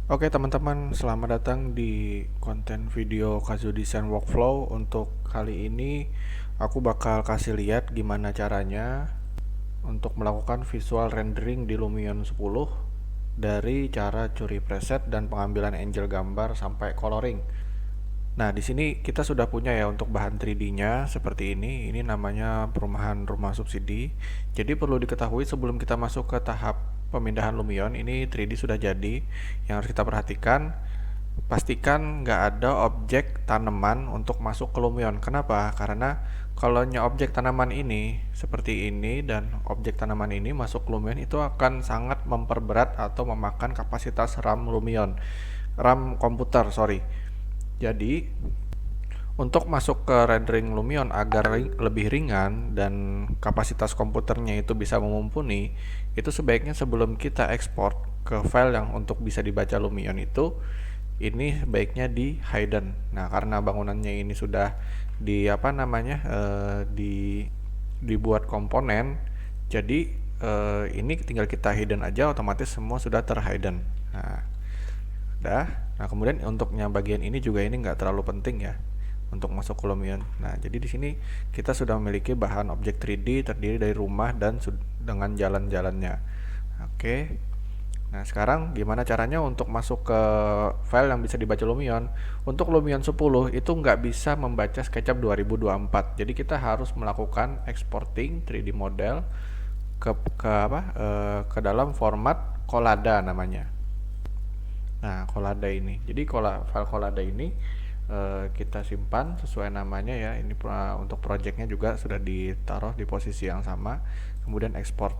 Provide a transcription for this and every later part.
Oke teman-teman, selamat datang di konten video Kazu Design Workflow. Untuk kali ini aku bakal kasih lihat gimana caranya untuk melakukan visual rendering di Lumion 10 dari cara curi preset dan pengambilan angel gambar sampai coloring. Nah, di sini kita sudah punya ya untuk bahan 3D-nya seperti ini. Ini namanya perumahan rumah subsidi. Jadi perlu diketahui sebelum kita masuk ke tahap pemindahan Lumion, ini 3D sudah jadi. Yang harus kita perhatikan, pastikan nggak ada objek tanaman untuk masuk ke Lumion. Kenapa? Karena kalau objek tanaman ini seperti ini dan objek tanaman ini masuk ke Lumion, itu akan sangat memperberat atau memakan kapasitas RAM Lumion, RAM komputer, sorry. Jadi untuk masuk ke rendering Lumion agar lebih ringan dan kapasitas komputernya itu bisa memumpuni, itu sebaiknya sebelum kita ekspor ke file yang untuk bisa dibaca Lumion itu, ini sebaiknya di hidden. Nah, karena bangunannya ini sudah di dibuat komponen, jadi ini tinggal kita hidden aja, otomatis semua sudah terhidden. Nah, udah. Nah, kemudian untuknya bagian ini juga ini nggak terlalu penting ya untuk masuk ke Lumion. Nah, jadi di sini kita sudah memiliki bahan objek 3D terdiri dari rumah dan dengan jalan-jalannya. Oke. Nah, sekarang gimana caranya untuk masuk ke file yang bisa dibaca Lumion? Untuk Lumion 10 itu nggak bisa membaca SketchUp 2024. Jadi kita harus melakukan exporting 3D model ke dalam format Collada namanya. Nah, Collada ini. Jadi file Collada ini kita simpan sesuai namanya ya. Ini untuk projectnya juga sudah ditaruh di posisi yang sama. Kemudian ekspor.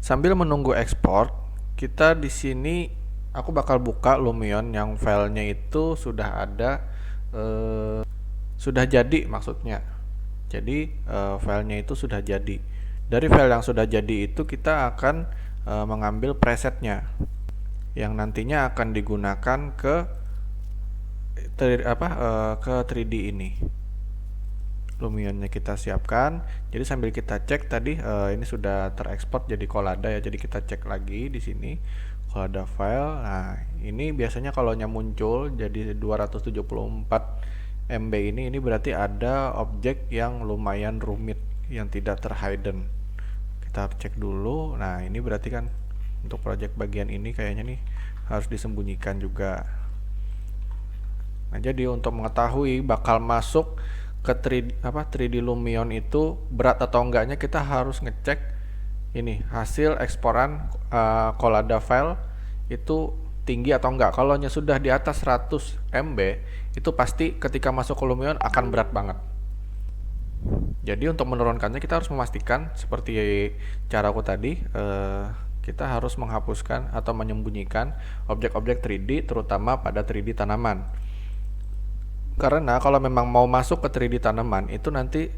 Sambil menunggu ekspor, kita di sini aku bakal buka Lumion yang filenya itu sudah ada, sudah jadi maksudnya. Jadi filenya itu sudah jadi. Dari file yang sudah jadi itu kita akan mengambil presetnya yang nantinya akan digunakan ke 3D ini. Lumionnya kita siapkan. Jadi sambil kita cek tadi ini sudah terekspor jadi Collada ya. Jadi kita cek lagi di sini Collada file. Nah, ini biasanya kalau muncul jadi 274 MB ini berarti ada objek yang lumayan rumit yang tidak terhidden. Kita cek dulu. Nah, ini berarti kan untuk project bagian ini kayaknya nih harus disembunyikan juga. Nah, jadi untuk mengetahui bakal masuk ke 3D Lumion itu berat atau enggaknya, kita harus ngecek ini hasil eksporan Collada file itu tinggi atau enggak. Kalau sudah di atas 100 MB, itu pasti ketika masuk ke Lumion akan berat banget. Jadi untuk menurunkannya kita harus memastikan seperti cara aku tadi, kita harus menghapuskan atau menyembunyikan objek-objek 3D terutama pada 3D tanaman. Karena kalau memang mau masuk ke 3D tanaman itu nanti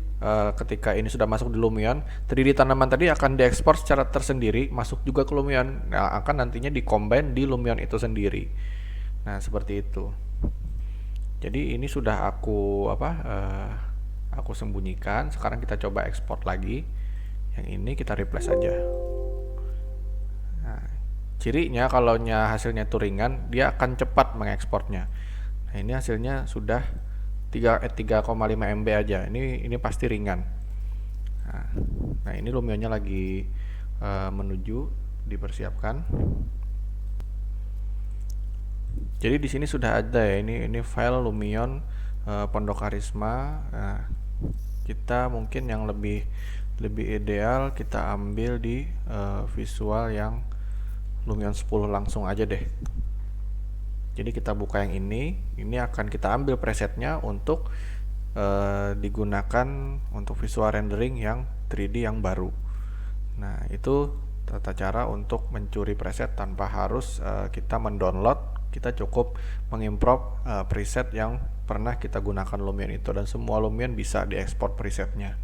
ketika ini sudah masuk di Lumion, 3D tanaman tadi akan diekspor secara tersendiri masuk juga ke Lumion. Nah, akan nantinya dikombin di Lumion itu sendiri. Nah, seperti itu. Jadi ini sudah aku sembunyikan. Sekarang kita coba ekspor lagi. Yang ini kita replace aja. Nah, cirinya kalau hasilnya itu ringan, dia akan cepat mengekspornya. Nah, ini hasilnya sudah 3,5 MB aja. Ini pasti ringan. Nah, ini Lumionnya lagi menuju dipersiapkan. Jadi di sini sudah ada ya, ini file Lumion Pondok Karisma. Nah, kita mungkin yang lebih ideal kita ambil di visual yang Lumion 10 langsung aja deh. Jadi kita buka yang ini akan kita ambil presetnya untuk digunakan untuk visual rendering yang 3D yang baru. Nah, itu tata cara untuk mencuri preset tanpa harus kita mendownload. Kita cukup mengimport preset yang pernah kita gunakan Lumion itu, dan semua Lumion bisa diekspor presetnya.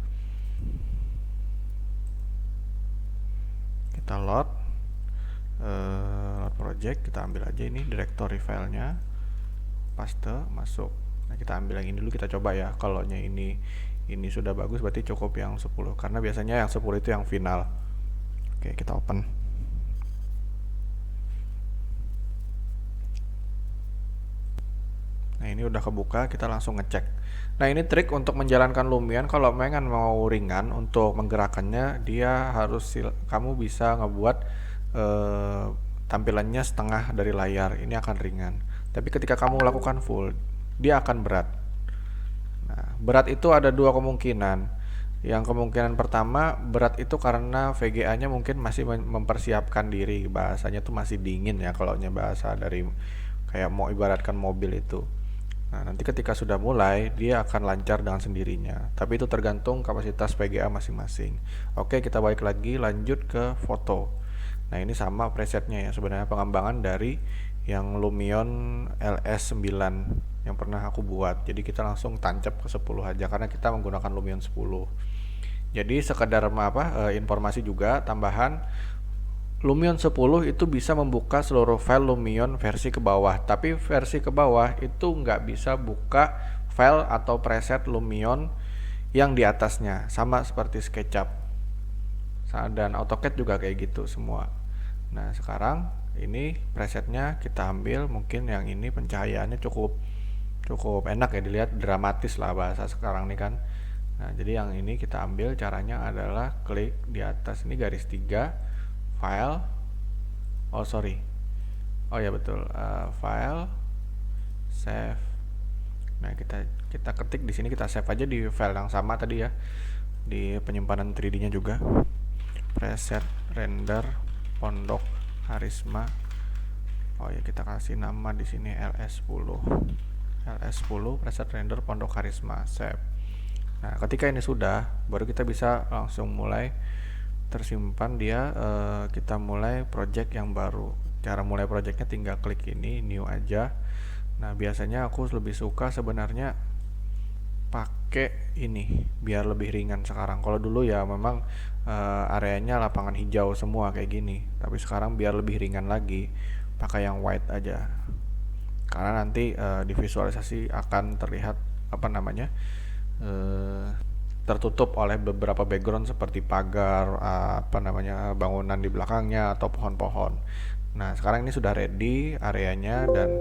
Kita load project, kita ambil aja ini directory filenya, paste, masuk. Nah, kita ambil yang ini dulu, kita coba ya. Kalau ini sudah bagus berarti cukup yang 10, karena biasanya yang 10 itu yang final. Oke, kita open. Nah ini udah kebuka, kita langsung ngecek. Nah ini trik untuk menjalankan Lumion. Kalau pengen mau ringan untuk menggerakkannya, dia harus kamu bisa ngebuat tampilannya setengah dari layar. Ini akan ringan. Tapi ketika kamu lakukan full, dia akan berat. Nah, berat itu ada dua kemungkinan. Yang kemungkinan pertama, berat itu karena VGA-nya mungkin masih mempersiapkan diri, bahasanya tuh masih dingin ya kalau bahasa dari kayak mau ibaratkan mobil itu. Nah, nanti ketika sudah mulai, dia akan lancar dengan sendirinya. Tapi itu tergantung kapasitas VGA masing-masing. Oke, kita balik lagi, lanjut ke foto. Nah, ini sama presetnya ya, sebenarnya pengembangan dari yang Lumion LS9 yang pernah aku buat. Jadi kita langsung tancap ke 10 aja karena kita menggunakan Lumion 10. Jadi sekedar informasi juga tambahan, Lumion 10 itu bisa membuka seluruh file Lumion versi ke bawah, tapi versi ke bawah itu nggak bisa buka file atau preset Lumion yang di atasnya, sama seperti SketchUp dan AutoCAD juga kayak gitu semua. Nah sekarang ini presetnya kita ambil, mungkin yang ini pencahayaannya cukup enak ya, dilihat dramatis lah bahasa sekarang nih kan. Nah jadi yang ini kita ambil, caranya adalah klik di atas ini garis 3, file, ya betul, file, save. Nah kita ketik di sini, kita save aja di file yang sama tadi ya, di penyimpanan 3D-nya juga, preset render pondok karisma. Kita kasih nama di sini LS10 preset render pondok karisma, save. Nah ketika ini sudah, baru kita bisa langsung mulai tersimpan dia. Kita mulai project yang baru. Cara mulai projectnya tinggal klik ini, new aja. Nah biasanya aku lebih suka sebenarnya pakai ini biar lebih ringan sekarang. Kalau dulu ya memang areanya lapangan hijau semua kayak gini, tapi sekarang biar lebih ringan lagi pakai yang white aja, karena nanti di visualisasi akan terlihat tertutup oleh beberapa background seperti pagar, bangunan di belakangnya atau pohon-pohon. Nah sekarang ini sudah ready areanya dan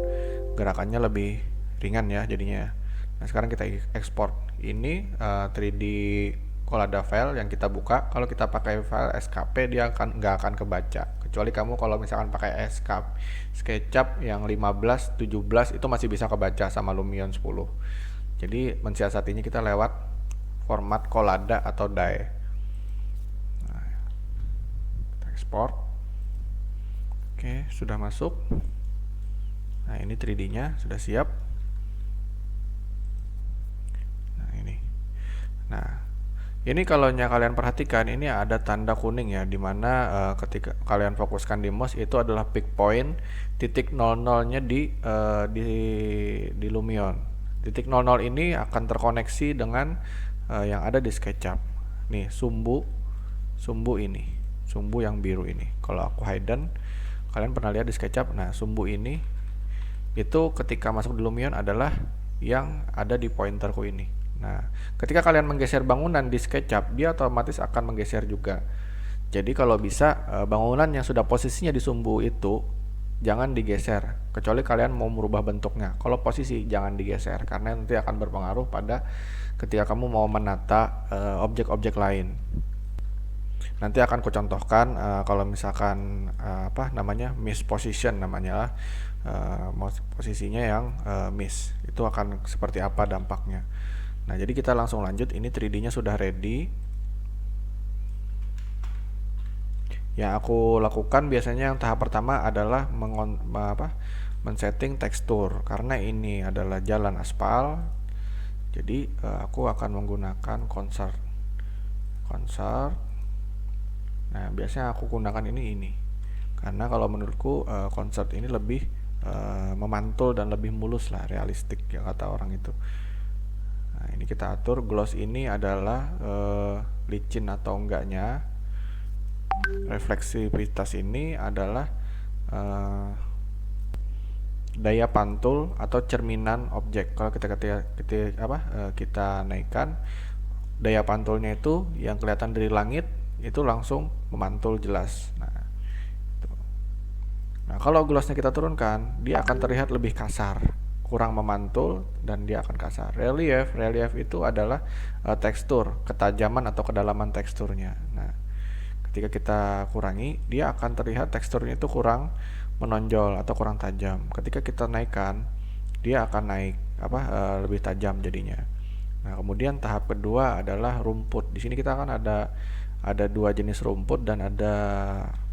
gerakannya lebih ringan ya jadinya. Nah sekarang kita ekspor ini 3D Collada file yang kita buka. Kalau kita pakai file SKP dia nggak akan kebaca, kecuali kamu kalau misalkan pakai SketchUp yang 15, 17 itu masih bisa kebaca sama Lumion 10. Jadi mensiasatinya kita lewat format Collada atau DAE. Nah, kita ekspor. Oke, sudah masuk. Nah ini 3D-nya sudah siap. Nah ini kalau kalian perhatikan, ini ada tanda kuning ya, dimana ketika kalian fokuskan di mouse itu adalah peak point, titik 00-nya di Lumion. Titik 00 ini akan terkoneksi dengan yang ada di SketchUp. Nih sumbu ini, sumbu yang biru ini. Kalau aku hidden, kalian pernah lihat di SketchUp. Nah sumbu ini itu ketika masuk di Lumion adalah yang ada di pointerku ini. Nah, ketika kalian menggeser bangunan di SketchUp, dia otomatis akan menggeser juga. Jadi kalau bisa bangunan yang sudah posisinya di sumbu itu jangan digeser, kecuali kalian mau merubah bentuknya. Kalau posisi jangan digeser, karena nanti akan berpengaruh pada ketika kamu mau menata objek-objek lain. Nanti akan kucontohkan kalau misalkan miss position namanya, posisinya yang miss, itu akan seperti apa dampaknya. Nah jadi kita langsung lanjut. Ini 3D-nya sudah ready. Yang aku lakukan biasanya yang tahap pertama adalah men-setting tekstur, karena ini adalah jalan aspal. Jadi aku akan menggunakan concert. Nah biasanya aku gunakan ini karena kalau menurutku concert ini lebih memantul dan lebih mulus lah, realistik ya kata orang itu. Nah ini kita atur gloss ini adalah licin atau enggaknya. Refleksivitas ini adalah daya pantul atau cerminan objek. Kalau kita naikkan daya pantulnya, itu yang kelihatan dari langit itu langsung memantul jelas. Nah kalau glossnya kita turunkan, dia akan terlihat lebih kasar kurang memantul dan dia akan kasar. Relief itu adalah tekstur, ketajaman atau kedalaman teksturnya. Nah, ketika kita kurangi, dia akan terlihat teksturnya itu kurang menonjol atau kurang tajam. Ketika kita naikkan, dia akan naik lebih tajam jadinya. Nah, kemudian tahap kedua adalah rumput. Di sini kita kan ada dua jenis rumput dan ada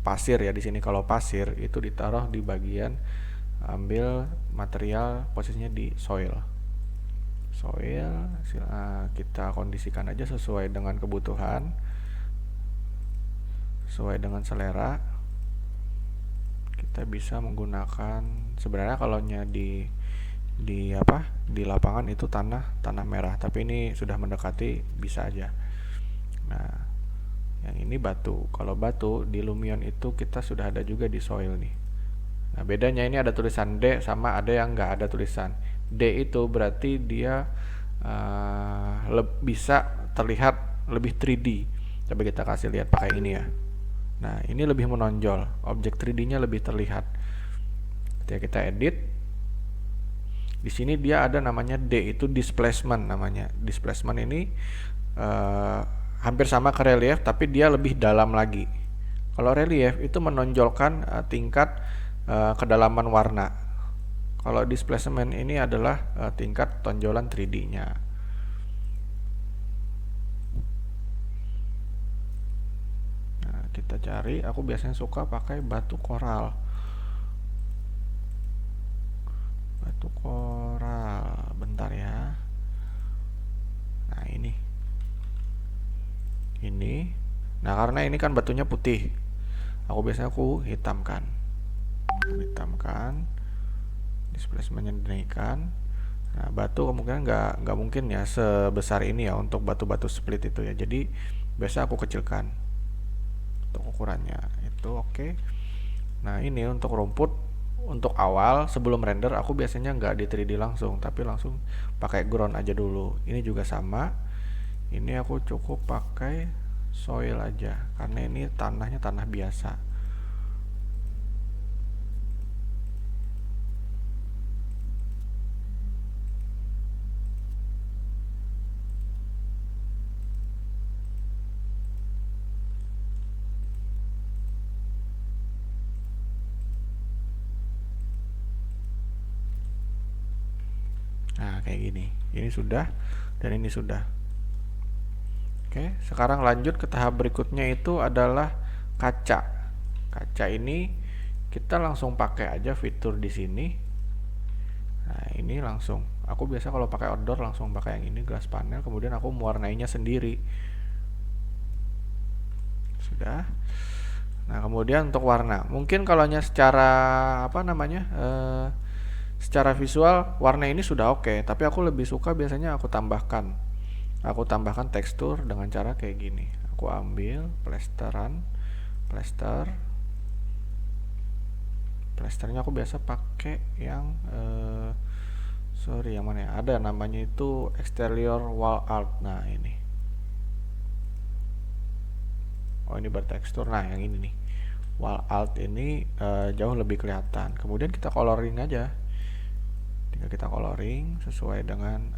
pasir ya. Di sini kalau pasir itu ditaruh di bagian ambil material posisinya di soil. Kita kondisikan aja sesuai dengan kebutuhan, sesuai dengan selera. Kita bisa menggunakan, sebenarnya kalau di lapangan itu tanah merah, tapi ini sudah mendekati, bisa aja. Nah, yang ini batu. Kalau batu di Lumion itu kita sudah ada juga di soil nih. Nah, bedanya ini ada tulisan D sama ada yang nggak ada tulisan. D itu berarti dia bisa terlihat lebih 3D. Coba kita kasih lihat pakai ini ya. Nah, ini lebih menonjol, objek 3D-nya lebih terlihat. Ketika kita edit, di sini dia ada namanya D, itu displacement namanya. Displacement ini hampir sama ke relief, tapi dia lebih dalam lagi. Kalau relief itu menonjolkan tingkat kedalaman warna. Kalau displacement ini adalah tingkat tonjolan 3D-nya. Nah, kita cari, aku biasanya suka pakai batu koral. Batu koral, bentar ya. Nah, ini. Nah, karena ini kan batunya putih, aku biasanya hitamkan. Displacementnya dinaikkan. Nah, batu kemungkinan nggak mungkin ya sebesar ini ya untuk batu-batu split itu ya. Jadi biasa aku kecilkan untuk ukurannya itu. Oke. Nah, ini untuk rumput, untuk awal sebelum render aku biasanya nggak di 3D langsung, tapi langsung pakai ground aja dulu. Ini juga sama. Ini aku cukup pakai soil aja karena ini tanahnya tanah biasa. Nah, kayak gini. Ini sudah dan ini sudah. Oke, sekarang lanjut ke tahap berikutnya, itu adalah kaca. Kaca ini kita langsung pakai aja fitur di sini. Nah, ini langsung. Aku biasa kalau pakai outdoor langsung pakai yang ini, glass panel, kemudian aku mewarnainya sendiri. Sudah. Nah, kemudian untuk warna. Mungkin kalau secara secara visual warna ini sudah oke, tapi aku lebih suka biasanya aku tambahkan tekstur dengan cara kayak gini. Aku ambil plasternya aku biasa pakai yang yang mana ya, ada namanya itu exterior wall art. Nah, ini bertekstur. Nah, yang ini nih, wall art ini jauh lebih kelihatan. Kemudian kita coloring aja, tinggal kita coloring sesuai dengan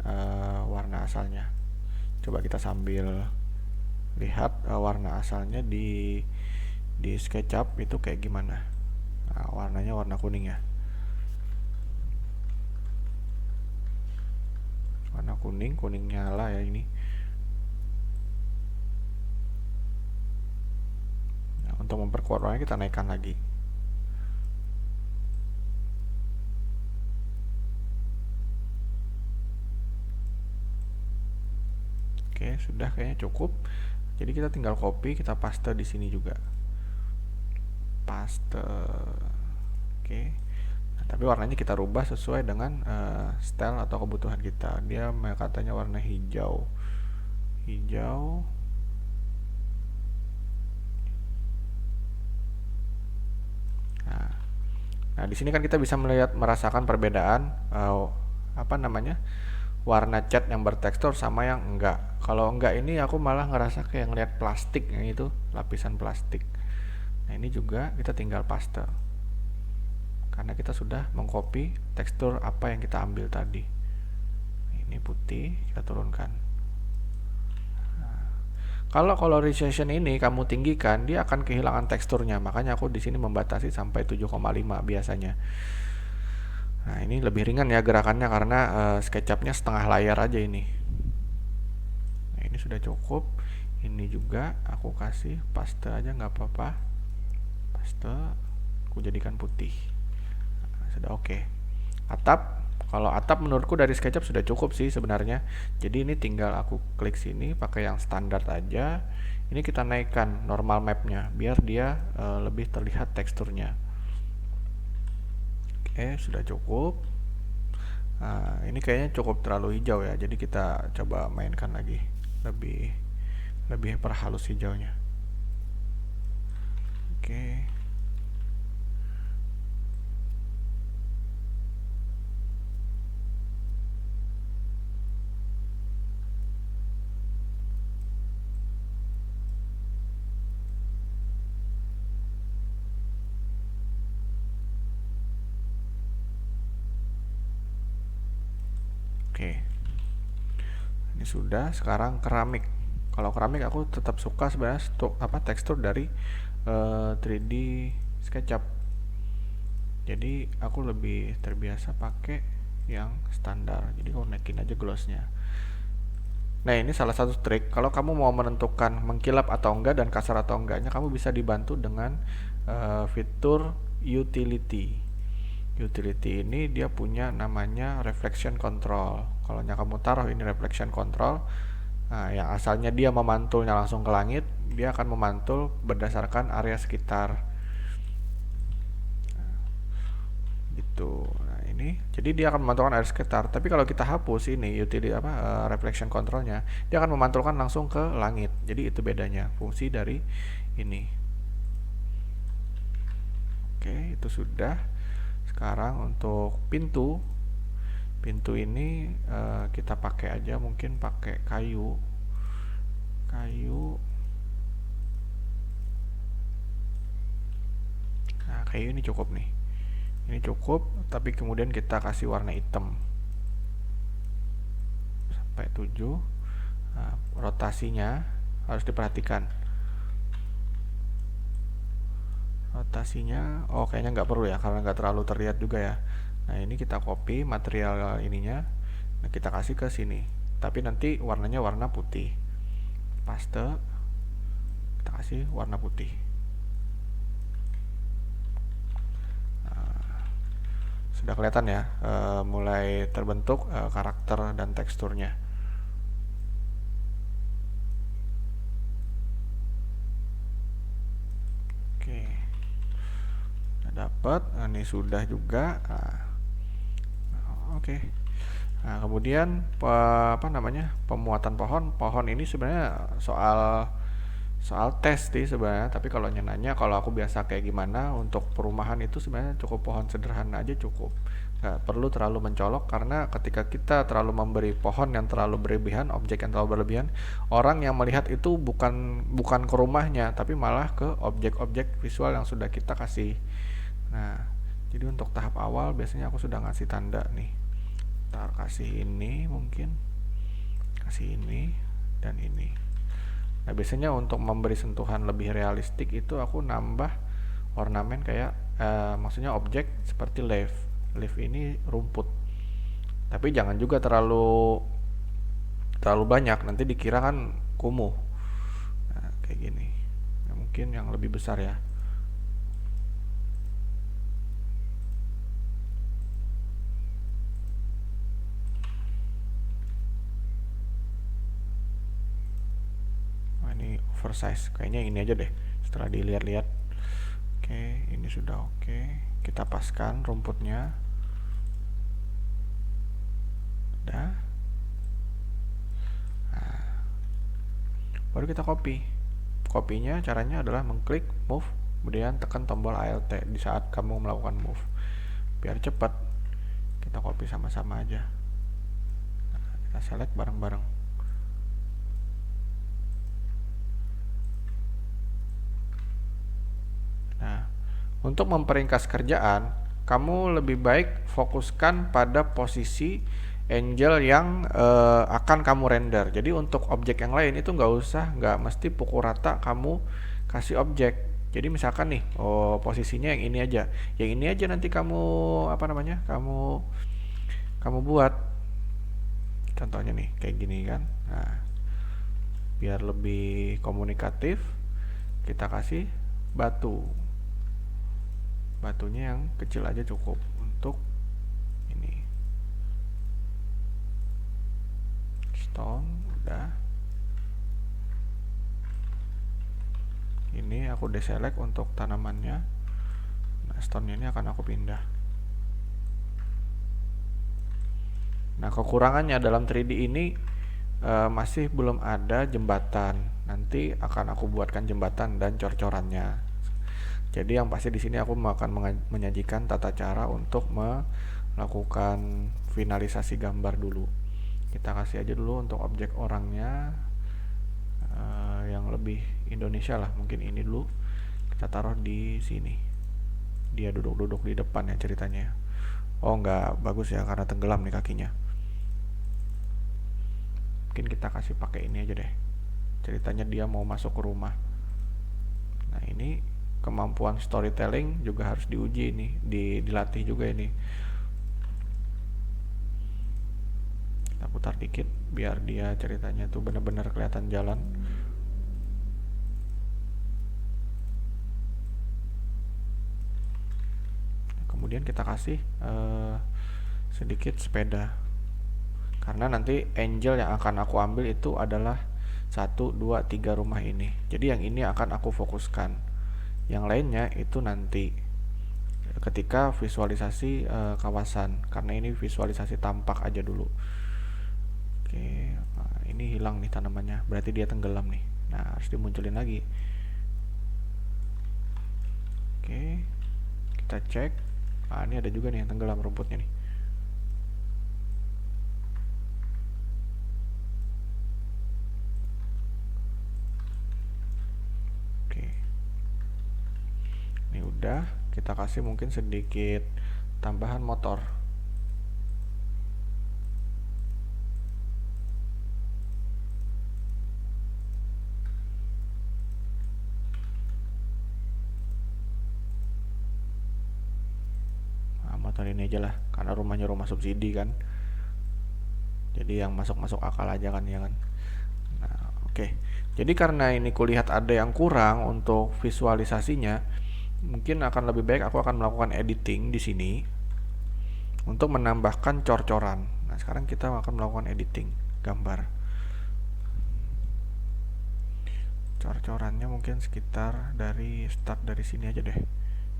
warna asalnya. Coba kita sambil lihat warna asalnya di SketchUp itu kayak gimana. Nah, warnanya warna kuning ya, warna kuning nyala ya ini. Nah, untuk memperkuat warnanya kita naikkan lagi. Oke, sudah kayaknya cukup. Jadi kita tinggal copy, kita paste di sini juga. Paste. Oke. Nah, tapi warnanya kita rubah sesuai dengan style atau kebutuhan kita. Dia katanya warna hijau. Nah, di sini kan kita bisa merasakan perbedaan warna cat yang bertekstur sama yang enggak. Kalau enggak ini aku malah ngerasa kayak ngeliat plastik, yang itu lapisan plastik. Nah, ini juga kita tinggal paste karena karena kita sudah mengcopy tekstur apa yang kita ambil tadi. Ini putih, kita turunkan. Kalau colorization ini kamu tinggikan, dia akan kehilangan teksturnya. Makanya aku di sini membatasi sampai 7,5 biasanya. Nah, ini lebih ringan ya gerakannya karena SketchUp-nya setengah layar aja ini. Nah, ini sudah cukup. Ini juga aku kasih paste aja nggak apa-apa. Paste, aku jadikan putih. Nah, sudah oke. Atap, kalau atap menurutku dari SketchUp sudah cukup sih sebenarnya. Jadi ini tinggal aku klik sini pakai yang standar aja. Ini kita naikkan normal mapnya biar dia lebih terlihat teksturnya. Oke, sudah cukup. Nah, ini kayaknya cukup terlalu hijau ya. Jadi kita coba mainkan lagi. Lebih perhalus hijaunya. Oke. Oke. Ini sudah. Sekarang keramik. Kalau keramik aku tetap suka sebenarnya tekstur dari 3D SketchUp. Jadi aku lebih terbiasa pakai yang standar. Jadi aku naikin aja glossnya. Nah, ini salah satu trik. Kalau kamu mau menentukan mengkilap atau enggak dan kasar atau enggaknya, kamu bisa dibantu dengan fitur utility. Utility ini dia punya namanya reflection control. Kalau kamu taruh ini reflection control, nah, yang asalnya dia memantulnya langsung ke langit, dia akan memantul berdasarkan area sekitar. Gitu. Nah, ini jadi dia akan memantulkan area sekitar. Tapi kalau kita hapus ini utility reflection controlnya, dia akan memantulkan langsung ke langit. Jadi itu bedanya fungsi dari ini. Oke, itu sudah. Sekarang untuk pintu ini kita pakai aja, mungkin pakai kayu. Nah, kayu ini cukup nih. Ini cukup, tapi kemudian kita kasih warna hitam sampai 7. Nah, rotasinya harus diperhatikan. Rotasinya, kayaknya nggak perlu ya, karena nggak terlalu terlihat juga ya. Nah, ini kita copy material ininya, nah kita kasih ke sini. Tapi nanti warnanya warna putih. Paste, kita kasih warna putih. Nah, sudah kelihatan ya, mulai terbentuk karakter dan teksturnya. Oke. Dapat, ini sudah juga. Oke. Nah, kemudian pemuatan pohon ini sebenarnya soal tes sih sebenarnya. Tapi kalau nanya kalau aku biasa kayak gimana untuk perumahan itu sebenarnya cukup pohon sederhana aja cukup. Nggak perlu terlalu mencolok karena ketika kita terlalu memberi pohon yang terlalu berlebihan, objek yang terlalu berlebihan, orang yang melihat itu bukan ke rumahnya, tapi malah ke objek-objek visual yang sudah kita kasih. Nah, jadi untuk tahap awal biasanya aku sudah ngasih tanda nih. Ntar kasih ini mungkin, kasih ini dan ini. Nah, biasanya untuk memberi sentuhan lebih realistik itu aku nambah ornamen kayak maksudnya objek seperti leaf. Leaf ini rumput. Tapi jangan juga terlalu banyak, nanti dikira kan kumuh. Nah, kayak gini. Nah, mungkin yang lebih besar ya. Oversize kayaknya ini aja deh setelah dilihat-lihat. Oke, ini sudah oke. Kita paskan rumputnya. Udah. Nah, baru kita copy. Copy-nya caranya adalah mengklik move, kemudian tekan tombol Alt di saat kamu melakukan move. Biar cepat. Kita copy sama-sama aja. Nah, kita select bareng-bareng. Nah, untuk memperingkas kerjaan, kamu lebih baik fokuskan pada posisi angel yang akan kamu render. Jadi untuk objek yang lain itu nggak mesti pukul rata kamu kasih objek. Jadi misalkan nih, oh posisinya yang ini aja nanti kamu apa namanya, kamu buat. Contohnya nih kayak gini kan. Nah, biar lebih komunikatif, kita kasih batu. Batunya yang kecil aja cukup untuk ini. Stone udah. Ini aku deselect untuk tanamannya. Nah, stone ini akan aku pindah. Nah, kekurangannya dalam 3D ini masih belum ada jembatan. Nanti akan aku buatkan jembatan dan cor-corannya. Jadi yang pasti di sini aku akan menyajikan tata cara untuk melakukan finalisasi gambar dulu. Kita kasih aja dulu untuk objek orangnya yang lebih Indonesia lah, mungkin ini dulu. Kita taruh di sini. Dia duduk-duduk di depan ya ceritanya. Oh, nggak bagus ya karena tenggelam nih kakinya. Mungkin kita kasih pakai ini aja deh. Ceritanya dia mau masuk ke rumah. Nah, ini kemampuan storytelling juga harus diuji nih, dilatih juga ini. Kita putar dikit biar dia ceritanya tuh benar-benar kelihatan jalan. Kemudian kita kasih sedikit sepeda. Karena nanti angel yang akan aku ambil itu adalah 1, 2, 3 rumah ini. Jadi yang ini akan aku fokuskan. Yang lainnya itu nanti ketika visualisasi kawasan. Karena ini visualisasi tampak aja dulu. Oke, nah, ini hilang nih tanamannya. Berarti dia tenggelam nih. Nah, harus dimunculin lagi. Oke, kita cek. Nah, ini ada juga nih yang tenggelam rumputnya nih. Ini udah, kita kasih mungkin sedikit tambahan motor. Nah, motor ini aja lah, karena rumahnya rumah subsidi kan. Jadi yang masuk-masuk akal aja kan ya kan. Nah, oke. Jadi karena ini kulihat ada yang kurang untuk visualisasinya, mungkin akan lebih baik aku akan melakukan editing di sini untuk menambahkan cor-coran. Nah, sekarang kita akan melakukan editing gambar. Cor-corannya mungkin sekitar start dari sini aja deh.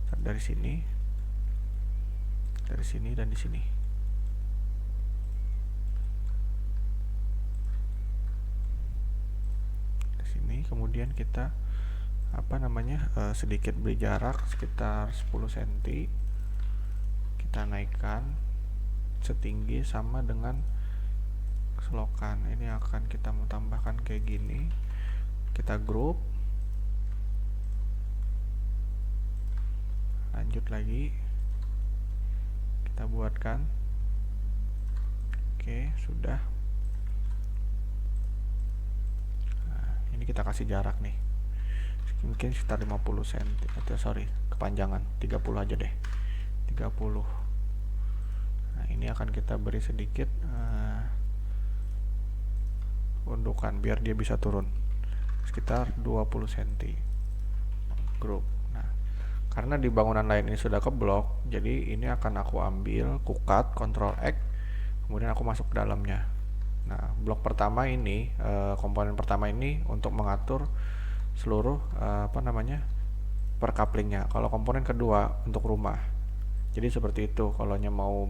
Start dari sini dan di sini. Di sini kemudian kita sedikit beri jarak sekitar 10 cm. Kita naikkan setinggi sama dengan selokan. Ini akan kita mau tambahkan kayak gini. Kita group. Lanjut lagi. Kita buatkan. Oke, sudah. Nah, ini kita kasih jarak nih. Mungkin sekitar 50 cm atau kepanjangan 30 aja deh. 30. Nah, ini akan kita beri sedikit undukan biar dia bisa turun sekitar 20 cm. Grup. Nah, karena di bangunan lain ini sudah keblok, jadi ini akan aku ambil, cut, Ctrl X, kemudian aku masuk ke dalamnya. Nah, blok pertama ini, komponen pertama ini untuk mengatur seluruh per couplingnya. Kalau komponen kedua untuk rumah. Jadi seperti itu kalau mau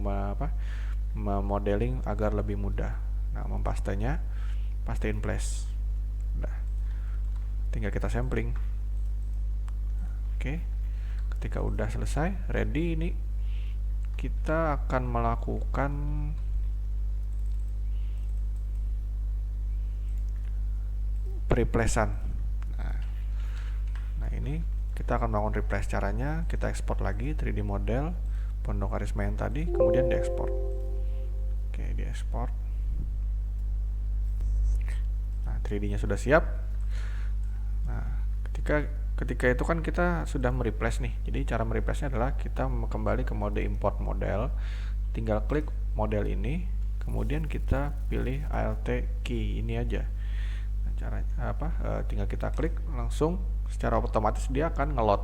modeling agar lebih mudah. Nah, mempastenya, paste in place. Udah. Tinggal kita sampling. Oke. Ketika udah selesai, ready, ini kita akan melakukan replacean. Nah, ini kita akan melakukan replace. Caranya kita ekspor lagi 3D model, pondok karisma yang tadi, kemudian diekspor. Oke, diekspor. Nah, 3D-nya sudah siap. Nah, ketika itu kan kita sudah mereplace nih. Jadi cara mereplace-nya adalah kita kembali ke mode import model. Tinggal klik model ini, kemudian kita pilih alt key ini aja. Nah, tinggal kita klik, langsung secara otomatis dia akan ngelot.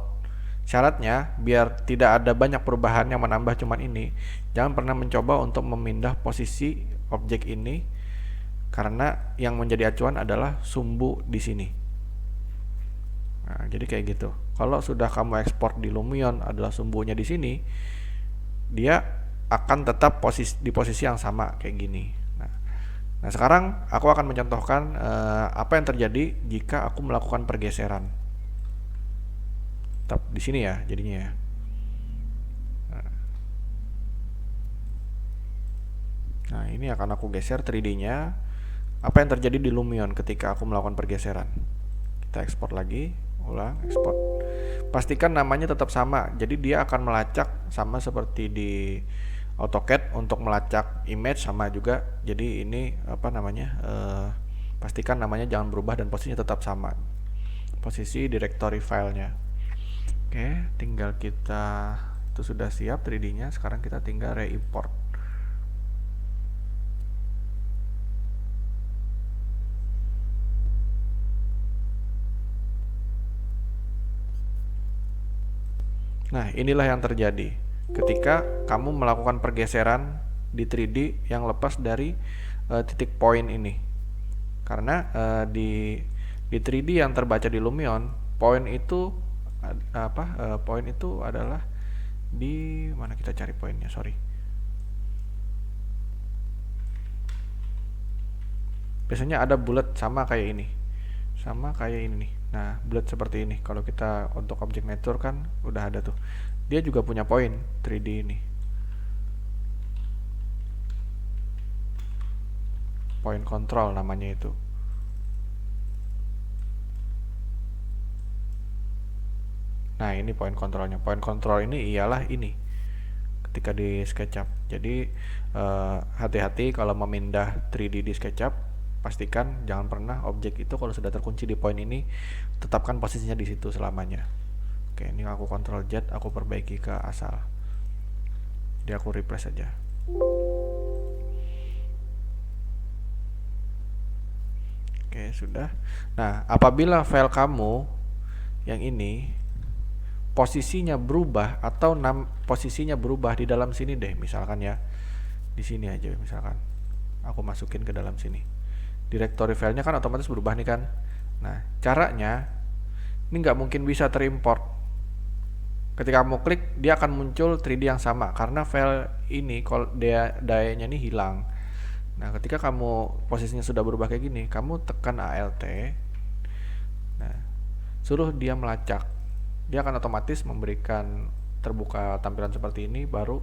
Syaratnya biar tidak ada banyak perubahan yang menambah cuman ini, jangan pernah mencoba untuk memindah posisi objek ini, karena yang menjadi acuan adalah sumbu di sini. Nah, jadi kayak gitu. Kalau sudah kamu ekspor di Lumion adalah sumbunya di sini, dia akan tetap di posisi yang sama kayak gini. Nah, sekarang aku akan mencontohkan apa yang terjadi jika aku melakukan pergeseran. Tetap di sini ya jadinya ya. Nah, ini akan aku geser 3D-nya. Apa yang terjadi di Lumion ketika aku melakukan pergeseran? Kita ekspor lagi, ulang, ekspor. Pastikan namanya tetap sama. Jadi dia akan melacak sama seperti di AutoCAD untuk melacak image sama juga. Jadi ini pastikan namanya jangan berubah dan posisinya tetap sama. Posisi directory filenya. Oke, tinggal kita itu sudah siap 3D-nya. Sekarang kita tinggal re-import. Nah, inilah yang terjadi ketika kamu melakukan pergeseran di 3D yang lepas dari titik point ini. Karena di 3D yang terbaca di Lumion, point itu adalah di mana, kita cari poinnya, sorry. Biasanya ada bulat sama kayak ini. Sama kayak ini nih. Nah, bulat seperti ini. Kalau kita untuk objek nature kan udah ada tuh. Dia juga punya poin 3D ini. Point control namanya itu. Nah, ini point controlnya. Point control ini ialah ini ketika di SketchUp. Jadi hati-hati kalau memindah 3D di SketchUp. Pastikan jangan pernah objek itu kalau sudah terkunci di point ini, tetapkan posisinya di situ selamanya. Oke, ini aku Ctrl Z, aku perbaiki ke asal. Jadi aku replace saja. Oke, sudah. Nah, apabila file kamu yang ini posisinya berubah atau posisinya berubah di dalam sini deh, misalkan ya. Di sini aja misalkan. Aku masukin ke dalam sini. Directory filenya kan otomatis berubah nih kan. Nah, caranya ini nggak mungkin bisa terimport. Ketika kamu klik, dia akan muncul 3D yang sama karena file ini kalau dayanya ini hilang. Nah, ketika kamu posisinya sudah berubah kayak gini, kamu tekan Alt. Nah, suruh dia melacak. Dia akan otomatis memberikan terbuka tampilan seperti ini, baru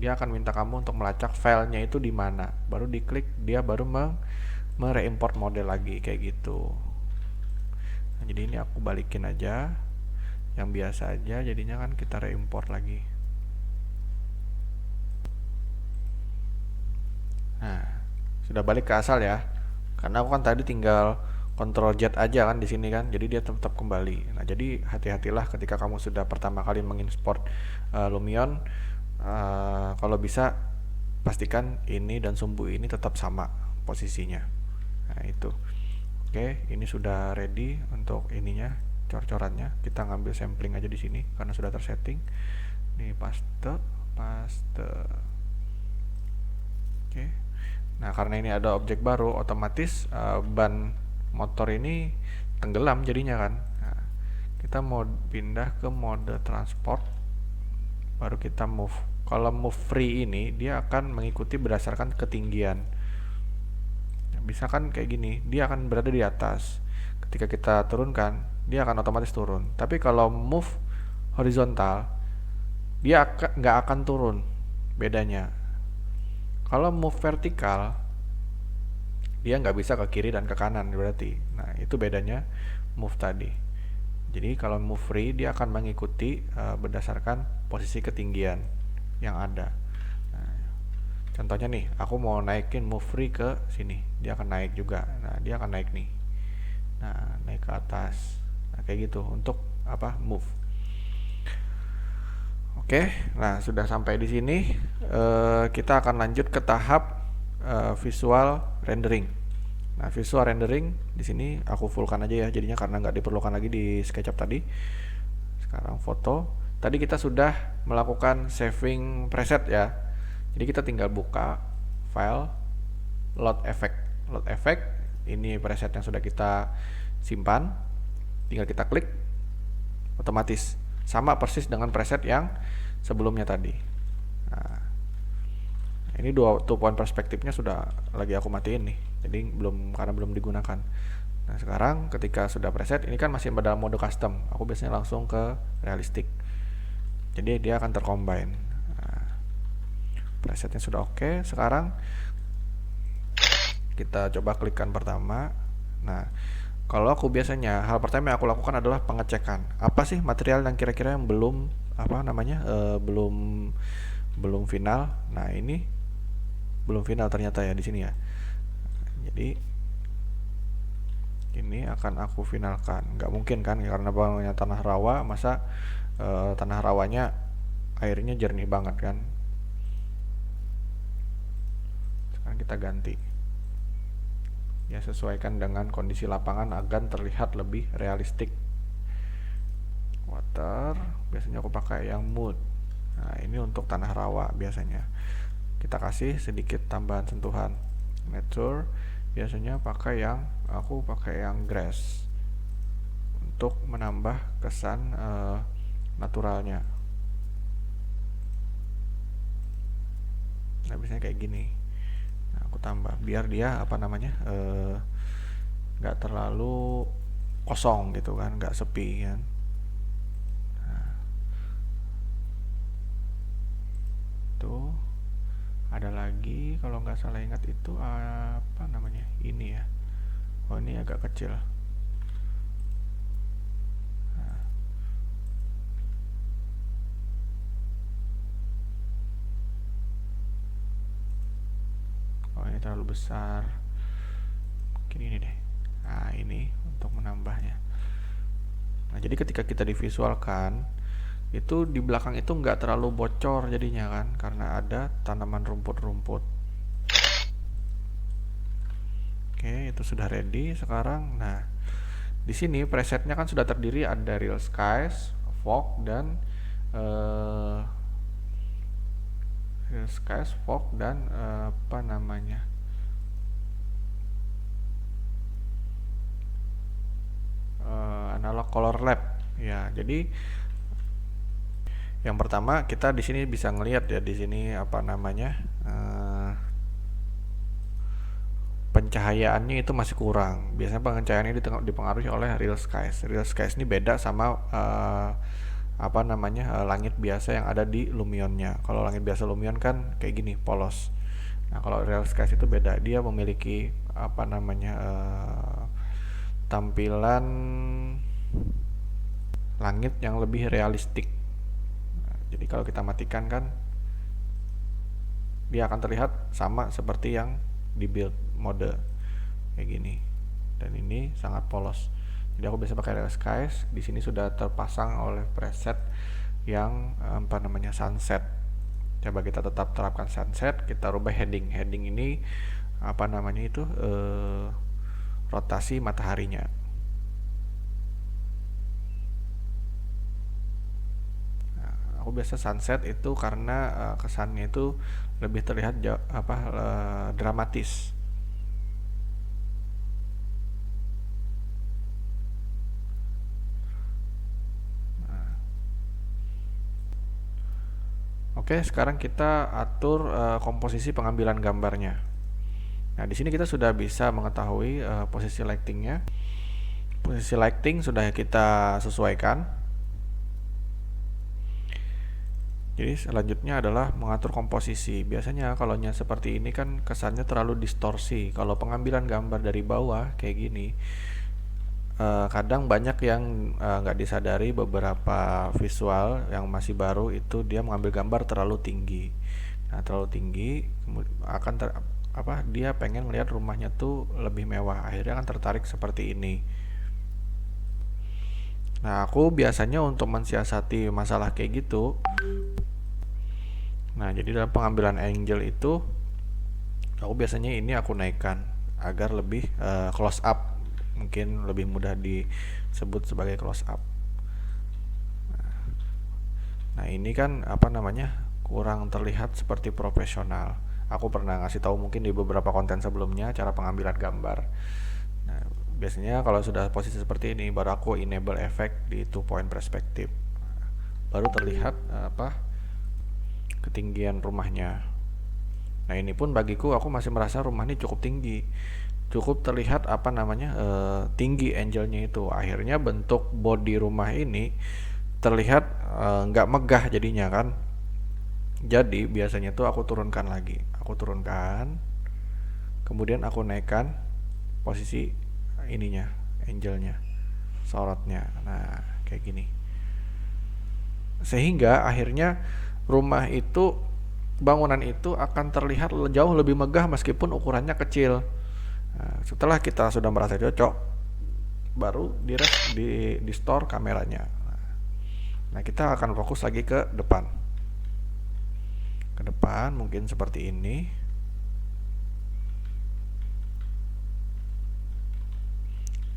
dia akan minta kamu untuk melacak filenya itu di mana. Baru diklik, dia baru mere-import model lagi kayak gitu. Nah, jadi ini aku balikin aja yang biasa aja, jadinya kan kita re-import lagi. Nah, sudah balik ke asal ya. Karena aku kan tadi tinggal Ctrl Z aja kan di sini kan, jadi dia tetap kembali. Nah, jadi hati-hatilah ketika kamu sudah pertama kali mengimport Lumion, kalau bisa pastikan ini dan sumbu ini tetap sama posisinya. Nah, itu. Oke, ini sudah ready untuk ininya, cor-corannya. Kita ngambil sampling aja di sini karena sudah tersetting. Ini paste. Oke. Nah, karena ini ada objek baru, otomatis ban motor ini tenggelam jadinya kan. Nah, kita mau pindah ke mode transport, baru kita move. Kalau move free ini dia akan mengikuti berdasarkan ketinggian. Bisa kan kayak gini, dia akan berada di atas. Ketika kita turunkan, dia akan otomatis turun. Tapi kalau move horizontal, dia nggak akan turun. Bedanya, kalau move vertikal, dia nggak bisa ke kiri dan ke kanan berarti. Nah, itu bedanya move tadi. Jadi kalau move free, dia akan mengikuti berdasarkan posisi ketinggian. yang ada. Nah, contohnya nih, aku mau naikin move free ke sini, dia akan naik juga. Nah, dia akan naik nih. Nah, naik ke atas. Nah, kayak gitu untuk apa? Move. Oke, nah sudah sampai di sini, kita akan lanjut ke tahap visual rendering. Nah, visual rendering di sini aku fullkan aja ya, jadinya karena nggak diperlukan lagi di SketchUp tadi. Sekarang foto. Tadi kita sudah melakukan saving preset ya. Jadi kita tinggal buka file, load effect. Load effect, ini preset yang sudah kita simpan. Tinggal kita klik, otomatis sama persis dengan preset yang sebelumnya tadi. Nah, ini two point perspektifnya sudah lagi aku matiin nih, jadi karena belum digunakan. Nah, sekarang ketika sudah preset, ini kan masih dalam mode custom, aku biasanya langsung ke realistic, jadi dia akan tercombine. Nah, presetnya sudah oke. Sekarang kita coba klikkan pertama. Nah, kalau aku biasanya hal pertama yang aku lakukan adalah pengecekan apa sih material yang kira-kira yang belum belum final. Nah, ini belum final ternyata ya di sini ya. Jadi ini akan aku finalkan. Nggak mungkin kan, karena bangunnya tanah rawa, masa tanah rawanya airnya jernih banget kan. Sekarang kita ganti ya, sesuaikan dengan kondisi lapangan agar terlihat lebih realistik. Water biasanya aku pakai yang mood. Nah, ini untuk tanah rawa biasanya kita kasih sedikit tambahan sentuhan. Nature biasanya aku pakai yang grass untuk menambah kesan naturalnya. Nah, biasanya kayak gini. Nah, aku tambah biar dia nggak terlalu kosong gitu kan, nggak sepi kan. Nah, tuh ada lagi kalau nggak salah ingat itu apa namanya, ini ya. Oh, ini agak kecil. Nah, oh, ini terlalu besar, mungkin ini deh. Nah, ini untuk menambahnya. Nah, jadi ketika kita divisualkan itu di belakang itu nggak terlalu bocor jadinya kan, karena ada tanaman rumput-rumput. Oke, itu sudah ready sekarang. Nah, di sini presetnya kan sudah terdiri ada real skies, fog, dan real skies, fog, dan analog color lab. Ya, jadi yang pertama kita di sini bisa ngelihat ya, di sini pencahayaannya itu masih kurang. Biasanya pencahayaannya dipengaruhi oleh real skies. Real skies ini beda sama langit biasa yang ada di Lumionnya. Kalau langit biasa Lumion kan kayak gini, polos. Nah, kalau real skies itu beda. Dia memiliki tampilan langit yang lebih realistik. Nah, jadi kalau kita matikan kan dia akan terlihat sama seperti yang di build mode kayak gini, dan ini sangat polos. Jadi aku biasa pakai real skies. Di sini sudah terpasang oleh preset yang sunset. Coba kita tetap terapkan sunset, kita rubah heading. Heading ini rotasi mataharinya. Nah, aku biasa sunset itu karena kesannya itu lebih terlihat dramatis. Oke, sekarang kita atur komposisi pengambilan gambarnya. Nah, di sini kita sudah bisa mengetahui posisi lightingnya. Posisi lighting sudah kita sesuaikan. Jadi selanjutnya adalah mengatur komposisi. Biasanya kalau seperti ini kan kesannya terlalu distorsi. Kalau pengambilan gambar dari bawah kayak gini, kadang banyak yang nggak disadari, beberapa visual yang masih baru itu dia mengambil gambar terlalu tinggi. Nah, terlalu tinggi akan dia pengen melihat rumahnya tuh lebih mewah, akhirnya akan tertarik seperti ini. Nah, aku biasanya untuk mensiasati masalah kayak gitu, nah jadi dalam pengambilan angle itu aku biasanya ini aku naikkan agar lebih close up, mungkin lebih mudah disebut sebagai close up. Nah, ini kan apa namanya, kurang terlihat seperti profesional. Aku pernah ngasih tahu mungkin di beberapa konten sebelumnya cara pengambilan gambar. Nah, biasanya kalau sudah posisi seperti ini baru aku enable effect di 2 point perspective. Baru terlihat ketinggian rumahnya. Nah, ini pun bagiku aku masih merasa rumah ini cukup tinggi. Cukup terlihat tinggi angle-nya itu. Akhirnya bentuk body rumah ini terlihat nggak megah jadinya kan. Jadi biasanya tuh aku turunkan lagi. Aku turunkan, kemudian aku naikkan posisi ininya, angle-nya, sorotnya. Nah, kayak gini. Sehingga akhirnya rumah itu, bangunan itu akan terlihat jauh lebih megah meskipun ukurannya kecil. Nah, setelah kita sudah merasa cocok, baru di store kameranya. Nah, kita akan fokus lagi ke depan. Ke depan mungkin seperti ini.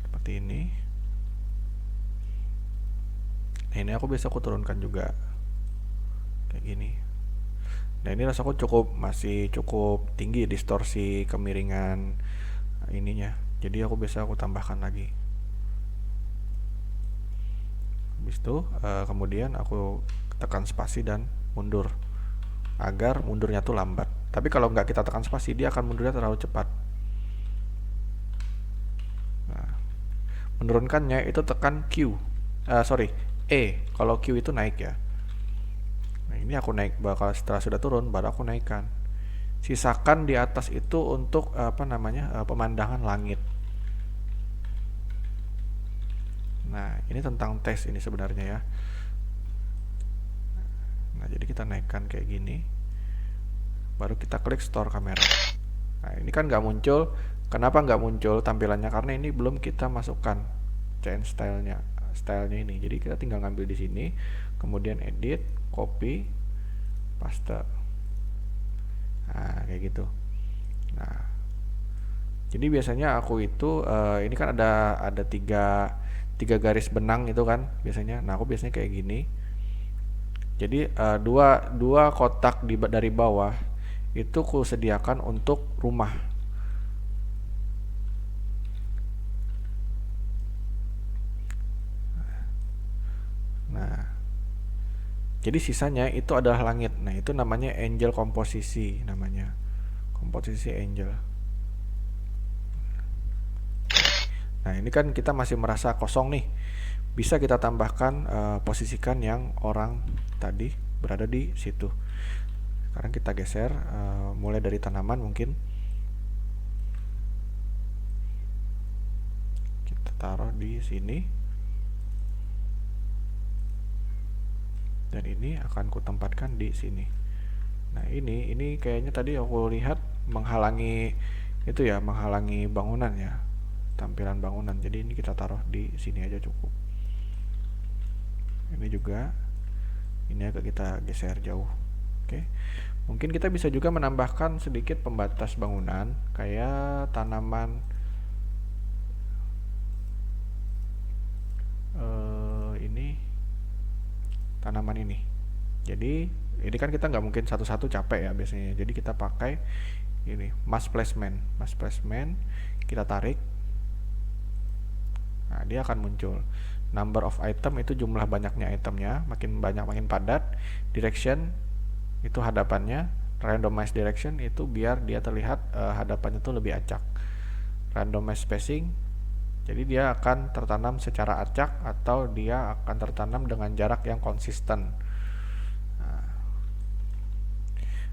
Seperti ini. Nah, ini aku turunkan juga. Kayak gini. Nah, ini rasaku masih cukup tinggi distorsi kemiringan ininya. Jadi aku tambahkan lagi. Habis itu kemudian aku tekan spasi dan mundur agar mundurnya tuh lambat. Tapi kalau nggak kita tekan spasi, dia akan mundurnya terlalu cepat. Nah, menurunkannya itu tekan Q, E. Kalau Q itu naik ya. Nah, ini aku naik, bakal setelah sudah turun baru aku naikkan. Sisakan di atas itu untuk pemandangan langit. Nah, ini tentang tes ini sebenarnya ya. Nah, jadi kita naikkan kayak gini. Baru kita klik store kamera. Nah, ini kan nggak muncul. Kenapa nggak muncul tampilannya? Karena ini belum kita masukkan change stylenya ini. Jadi kita tinggal ngambil di sini, kemudian edit, copy, paste. Nah, kayak gitu. Nah, jadi biasanya aku itu ini kan ada tiga garis benang itu kan biasanya. Nah, aku biasanya kayak gini. Jadi dua kotak dari bawah itu ku sediakan untuk rumah. Nah, jadi sisanya itu adalah langit. Nah, itu namanya angel komposisi namanya. Komposisi angel. Nah, ini kan kita masih merasa kosong nih. Bisa kita tambahkan, posisikan yang orang tadi berada di situ. Sekarang kita geser, mulai dari tanaman mungkin. Kita taruh di sini. Dan ini akan kutempatkan di sini. Nah, ini kayaknya tadi aku lihat menghalangi bangunan ya. Tampilan bangunan. Jadi ini kita taruh di sini aja cukup. Ini juga, ini agak kita geser jauh. Oke. Mungkin kita bisa juga menambahkan sedikit pembatas bangunan kayak tanaman tanaman ini. Jadi ini kan kita nggak mungkin satu-satu capek ya biasanya. Jadi kita pakai ini mask placement. Kita tarik. Nah, dia akan muncul. Number of item itu jumlah banyaknya itemnya, makin banyak makin padat. Direction itu hadapannya. Randomize direction itu biar dia terlihat hadapannya tuh lebih acak. Randomize spacing, jadi dia akan tertanam secara acak atau dia akan tertanam dengan jarak yang konsisten. Nah,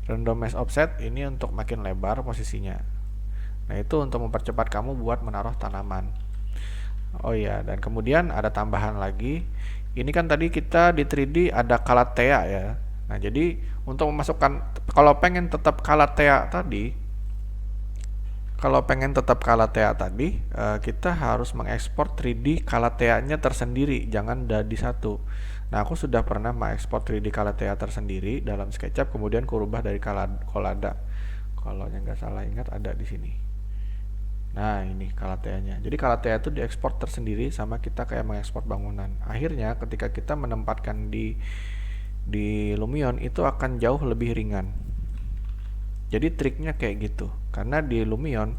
randomize offset ini untuk makin lebar posisinya. Nah, itu untuk mempercepat kamu buat menaruh tanaman. Oh iya, dan kemudian ada tambahan lagi. Ini kan tadi kita di 3D ada Calathea ya. Nah, jadi untuk memasukkan, kalau pengen tetap Calathea tadi, kita harus mengekspor 3D Calathea-nya tersendiri, jangan jadi satu. Nah, aku sudah pernah mengekspor 3D Calathea tersendiri dalam SketchUp, kemudian ku rubah dari Collada. Kalau yang nggak salah ingat ada di sini. Nah, ini Calathea-nya. Jadi Calathea itu diekspor tersendiri sama kita kayak mengekspor bangunan. Akhirnya ketika kita menempatkan di Lumion itu akan jauh lebih ringan. Jadi triknya kayak gitu. Karena di Lumion,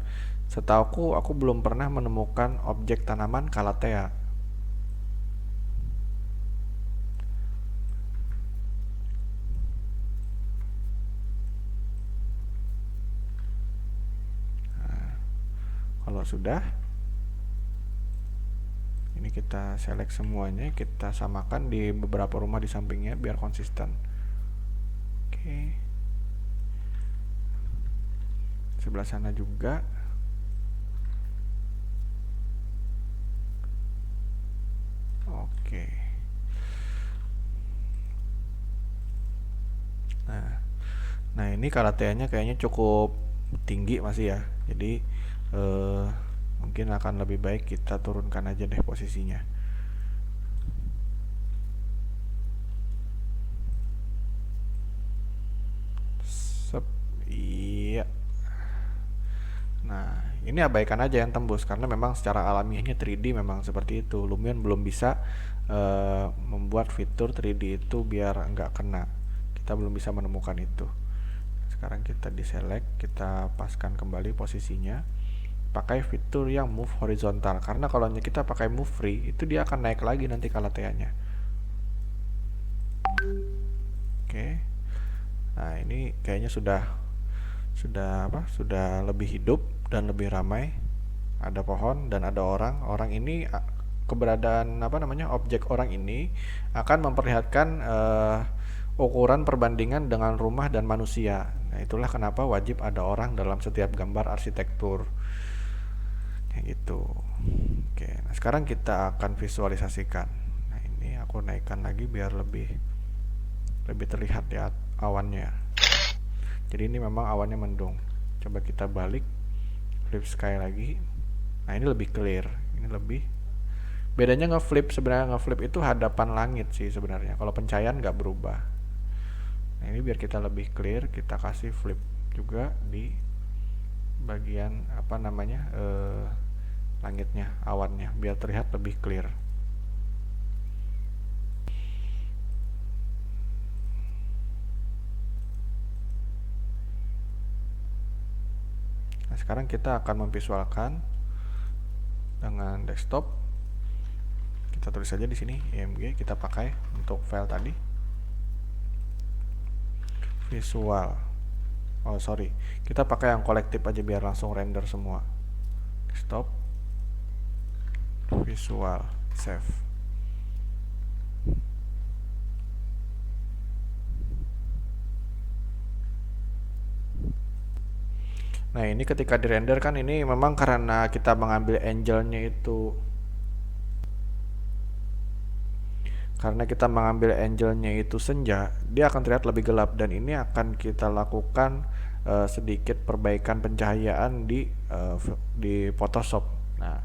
setauku aku belum pernah menemukan objek tanaman Calathea. Kalau sudah, ini kita select semuanya, kita samakan di beberapa rumah di sampingnya biar konsisten. Oke. Sebelah sana juga. Oke. Nah, ini Calathea-nya kayaknya cukup tinggi masih ya. Jadi eh, mungkin akan lebih baik kita turunkan aja deh posisinya. Sep, iya. Nah, ini abaikan aja yang tembus karena memang secara alamiahnya 3D memang seperti itu. Lumion belum bisa membuat fitur 3D itu biar nggak kena. Kita belum bisa menemukan itu. Sekarang kita deselect, kita paskan kembali posisinya. Pakai fitur yang move horizontal karena kalau kita pakai move free itu dia akan naik lagi nanti Calathea-nya. Oke. Nah, ini kayaknya sudah lebih hidup dan lebih ramai. Ada pohon dan ada orang. Orang ini keberadaan objek orang ini akan memperlihatkan ukuran perbandingan dengan rumah dan manusia. Nah, itulah kenapa wajib ada orang dalam setiap gambar arsitektur. Kayak gitu. Oke, nah sekarang kita akan visualisasikan. Nah, ini aku naikkan lagi biar lebih terlihat ya awannya. Jadi ini memang awannya mendung. Coba kita balik, flip sky lagi. Nah, ini lebih clear. Ini lebih bedanya sebenarnya ngeflip itu hadapan langit sih sebenarnya. Kalau pencahayaan nggak berubah. Nah, ini biar kita lebih clear, kita kasih flip juga di bagian langitnya, awannya, biar terlihat lebih clear. Nah, sekarang kita akan memvisualkan dengan desktop. Kita tulis saja di sini img, kita pakai untuk file tadi. Visual. Oh, sorry. Kita pakai yang kolektif aja biar langsung render semua. Stop. Visual. Save. Nah, ini ketika dirender kan ini memang karena kita mengambil angle-nya itu senja, dia akan terlihat lebih gelap dan ini akan kita lakukan sedikit perbaikan pencahayaan di Photoshop. Nah,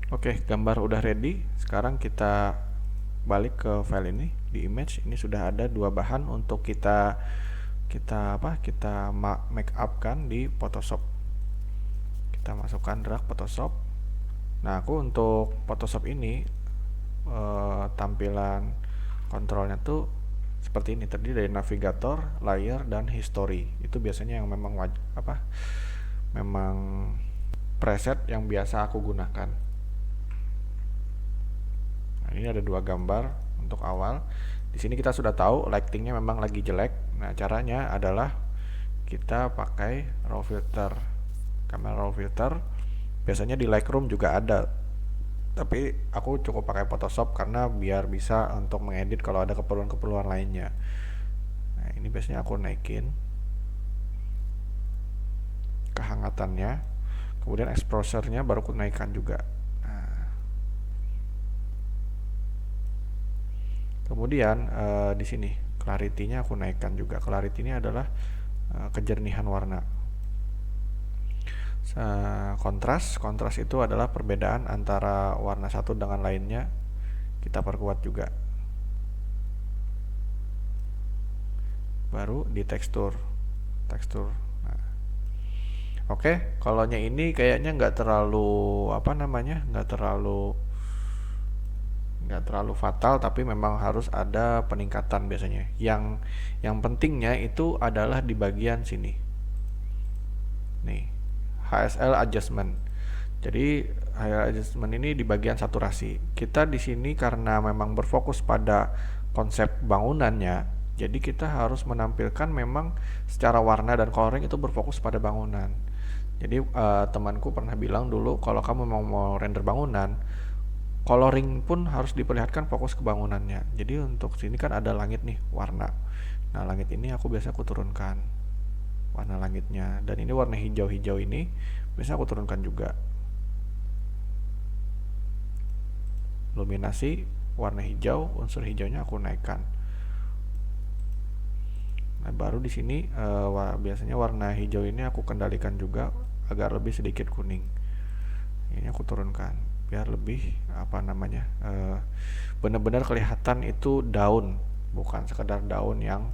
oke, gambar udah ready. Sekarang kita balik ke file ini di image. Ini sudah ada dua bahan untuk kita make up kan di Photoshop. Kita masukkan drag Photoshop. Nah, aku untuk Photoshop ini tampilan kontrolnya tuh seperti ini, terdiri dari navigator, layer, dan history. Itu biasanya yang memang memang preset yang biasa aku gunakan. Nah, ini ada dua gambar untuk awal. Di sini kita sudah tahu lightingnya memang lagi jelek. Nah, caranya adalah kita pakai raw filter. Kamera raw filter biasanya di Lightroom juga ada. Tapi aku cukup pakai Photoshop karena biar bisa untuk mengedit kalau ada keperluan-keperluan lainnya. Nah, ini biasanya aku naikin kehangatannya, kemudian exposure-nya baru aku naikkan juga. Nah, kemudian di sini clarity-nya aku naikkan juga. Clarity ini adalah kejernihan warna. Kontras itu adalah perbedaan antara warna satu dengan lainnya, kita perkuat juga. Baru di tekstur. Nah, oke, kalau ini kayaknya nggak terlalu nggak terlalu fatal, tapi memang harus ada peningkatan biasanya. Yang pentingnya itu adalah di bagian sini. Nih, HSL adjustment. Jadi HSL adjustment ini di bagian saturasi. Kita di sini karena memang berfokus pada konsep bangunannya, jadi kita harus menampilkan memang secara warna dan coloring itu berfokus pada bangunan. Jadi temanku pernah bilang dulu, kalau kamu mau render bangunan, coloring pun harus diperlihatkan fokus ke bangunannya. Jadi untuk sini kan ada langit nih, warna. Nah, langit ini aku turunkan warna langitnya, dan ini warna hijau-hijau ini biasanya aku turunkan juga. Luminasi warna hijau, unsur hijaunya aku naikkan. Nah, baru di sini biasanya warna hijau ini aku kendalikan juga agar lebih sedikit kuning. Ini aku turunkan biar lebih benar-benar kelihatan itu daun, bukan sekedar daun yang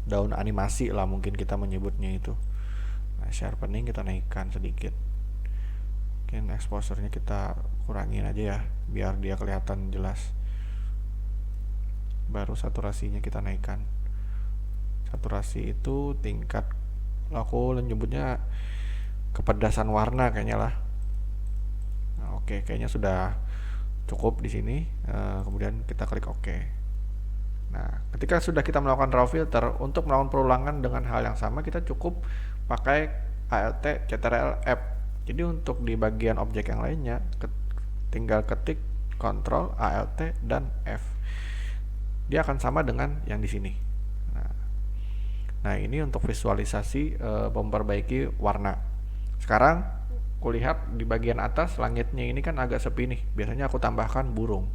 daun animasi lah mungkin kita menyebutnya itu. Nah, sharpening kita naikkan sedikit, mungkin exposure-nya kita kurangin aja ya biar dia kelihatan jelas. Baru saturasinya kita naikkan. Saturasi itu tingkat, aku nyebutnya kepedasan warna kayaknya lah. Nah, oke, kayaknya sudah cukup di sini. Kemudian kita klik OK. Nah, ketika sudah kita melakukan raw filter, untuk melakukan perulangan dengan hal yang sama kita cukup pakai ALT Ctrl F. Jadi untuk di bagian objek yang lainnya tinggal ketik Ctrl ALT dan F. Dia akan sama dengan yang di sini. Nah, ini untuk visualisasi memperbaiki warna. Sekarang kulihat di bagian atas langitnya ini kan agak sepi nih. Biasanya aku tambahkan burung.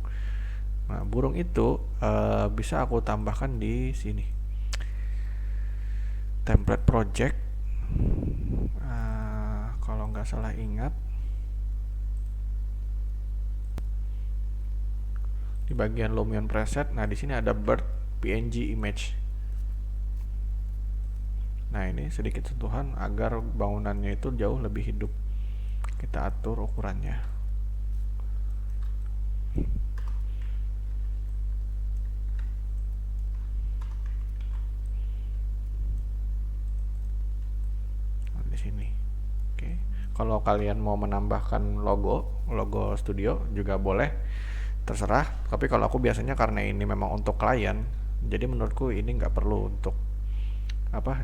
Nah, burung itu bisa aku tambahkan di sini. Template project. Kalau nggak salah ingat, di bagian Lumion preset. Nah, di sini ada bird PNG image. Nah, ini sedikit sentuhan agar bangunannya itu jauh lebih hidup. Kita atur ukurannya. Nah, di sini. Oke. Kalau kalian mau menambahkan logo studio juga boleh, terserah. Tapi kalau aku biasanya karena ini memang untuk klien, jadi menurutku ini nggak perlu untuk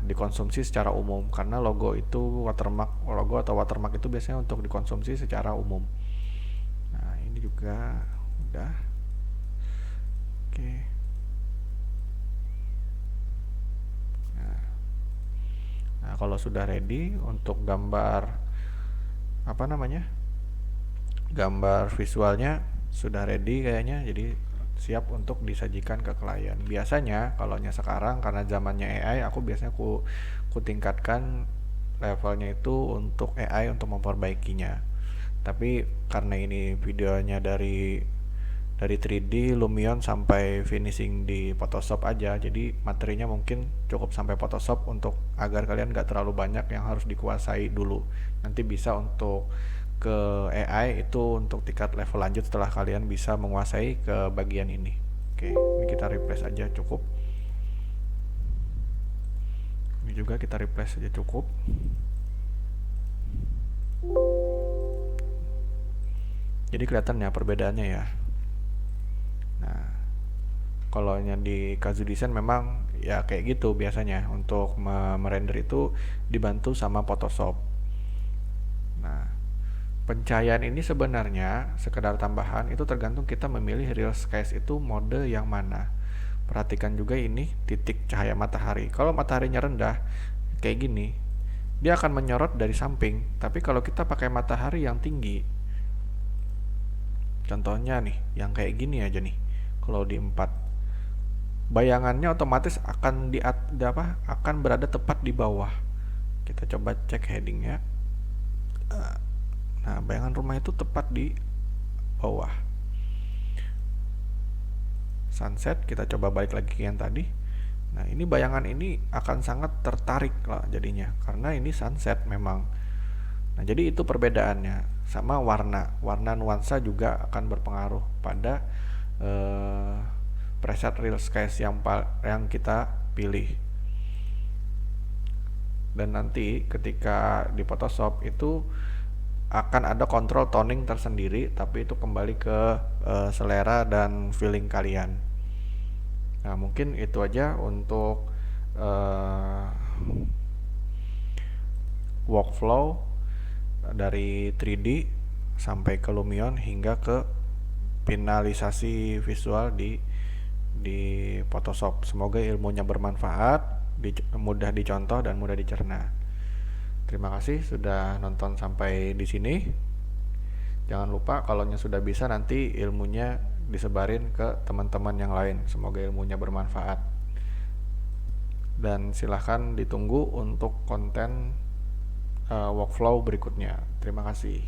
dikonsumsi secara umum, karena logo atau watermark itu biasanya untuk dikonsumsi secara umum. Nah, ini juga udah. Oke. Nah, kalau sudah ready untuk gambar gambar visualnya sudah ready kayaknya, jadi siap untuk disajikan ke klien. Biasanya kalau sekarang karena zamannya AI, aku biasanya ku tingkatkan levelnya itu untuk AI untuk memperbaikinya. Tapi karena ini videonya dari 3D Lumion sampai finishing di Photoshop aja, jadi materinya mungkin cukup sampai Photoshop untuk agar kalian gak terlalu banyak yang harus dikuasai dulu. Nanti bisa untuk ke AI itu untuk tingkat level lanjut setelah kalian bisa menguasai ke bagian ini. Oke, ini kita replace aja cukup. Ini juga kita replace aja cukup. Jadi kelihatan ya perbedaannya ya. Nah, kalau di Kazoo Design memang ya kayak gitu, biasanya untuk merender itu dibantu sama Photoshop. Nah, ini juga kita replace aja cukup. Jadi kelihatan ya perbedaannya ya. Nah, kalau di Kazoo Design memang ya kayak gitu, biasanya untuk merender itu dibantu sama Photoshop. Nah, ini juga kita replace aja cukup. Jadi kelihatan ya perbedaannya ya. Nah, kalau di Kazoo Design memang ya kayak gitu, biasanya untuk merender itu dibantu sama Photoshop. Nah, pencahayaan ini sebenarnya sekedar tambahan, itu tergantung kita memilih real skies itu mode yang mana. Perhatikan juga ini titik cahaya matahari. Kalau mataharinya rendah kayak gini, dia akan menyorot dari samping. Tapi kalau kita pakai matahari yang tinggi, contohnya nih yang kayak gini aja nih, kalau di 4, bayangannya otomatis akan akan berada tepat di bawah. Kita coba cek headingnya. Nah, bayangan rumah itu tepat di bawah. Sunset, kita coba balik lagi ke yang tadi. Nah, ini bayangan ini akan sangat tertarik lah jadinya, karena ini sunset memang. Nah, jadi itu perbedaannya. Sama warna nuansa juga akan berpengaruh pada preset real skies yang kita pilih. Dan nanti ketika di Photoshop itu akan ada kontrol toning tersendiri, tapi itu kembali ke selera dan feeling kalian. Nah, mungkin itu aja untuk workflow dari 3D sampai ke Lumion hingga ke finalisasi visual di Photoshop. Semoga ilmunya bermanfaat, mudah dicontoh dan mudah dicerna. Terima kasih sudah nonton sampai di sini. Jangan lupa kalau sudah bisa nanti ilmunya disebarin ke teman-teman yang lain. Semoga ilmunya bermanfaat. Dan silahkan ditunggu untuk konten workflow berikutnya. Terima kasih.